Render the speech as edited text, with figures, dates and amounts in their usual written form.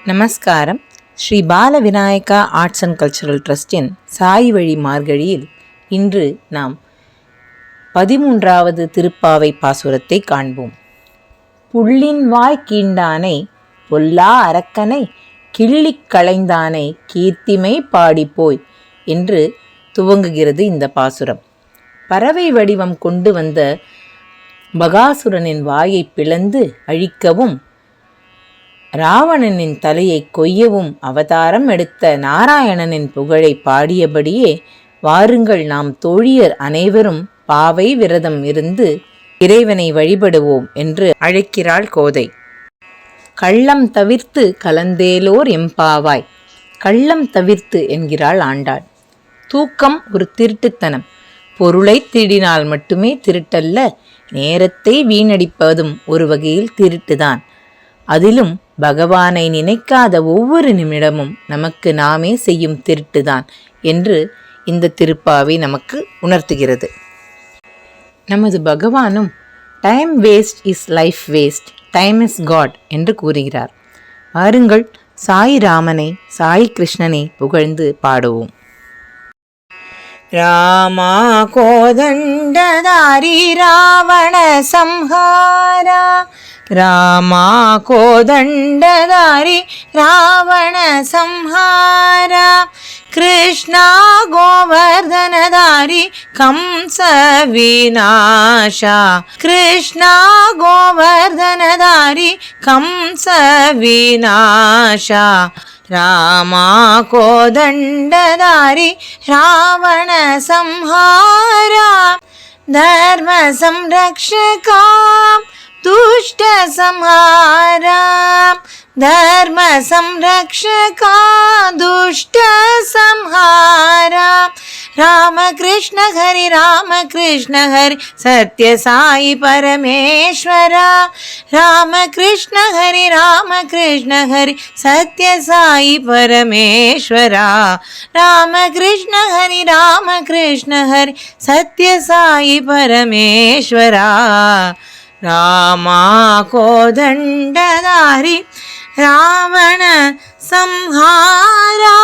நமஸ்காரம். Sri Bala Vinayaka arts and cultural ட்ரஸ்டின் சாய் வழி மார்கழியில் இன்று நாம் 13வது திருப்பாவை பாசுரத்தை காண்போம். புள்ளின் வாய் கீண்டானை பொல்லா அரக்கனை கிள்ளிக் களைந்தானை கீர்த்திமை பாடிப்போய் என்று துவங்குகிறது இந்த பாசுரம். பறவை வடிவம் கொண்டு வந்த பகாசுரனின் வாயை பிளந்து அழிக்கவும் ராவணனின் தலையை கொய்யவும் அவதாரம் எடுத்த நாராயணனின் புகழை பாடியபடியே வாருங்கள் நாம் தோழியர் அனைவரும் பாவை விரதம் இருந்து இறைவனை வழிபடுவோம் என்று அழைக்கிறாள் கோதை. கள்ளம் தவிர்த்து கலந்தேலோர் எம்பாவாய். கள்ளம் தவிர்த்து என்கிறாள் ஆண்டாள். தூக்கம் ஒரு திருட்டுத்தனம். பொருளை திருடினால் மட்டுமே திருட்டல்ல, நேரத்தை வீணடிப்பதும் ஒரு வகையில் திருட்டுதான். அதிலும் பகவானை நினைக்காத ஒவ்வொரு நிமிடமும் நமக்கு நாமே செய்யும் திருட்டுதான் என்று இந்த திருப்பாவை நமக்கு உணர்த்துகிறது. நமது பகவானும் time waste is life waste, time is God என்று கூறுகிறார். வாருங்கள் சாய் ராமனை சாய் கிருஷ்ணனை புகழ்ந்து பாடுவோம். ராமா கோதண்டதாரி ராவண சம்ஹாரா, ராமா கோதண்டதாரி ராவண சம்ஹாரா, கிருஷ்ணா கோவர்தனதாரி கம்ச விநாசா, கிருஷ்ணா கோவர்தனதாரி கம்ச விநாசா, ராமா கோதண்டதாரி ராவண சம்ஹாரா, தர்ம சம்ரக்ஷகா दुष्ट संहारा, धर्म संरक्षका दुष्ट संहारा, राम कृष्ण हरि सत्य साई परमेश्वरा, राम कृष्ण हरि सत्य साई परमेश्वरा, राम कृष्ण हरि सत्य साई परमेश्वरा, रामा कोदंडधारी रावण संहारा.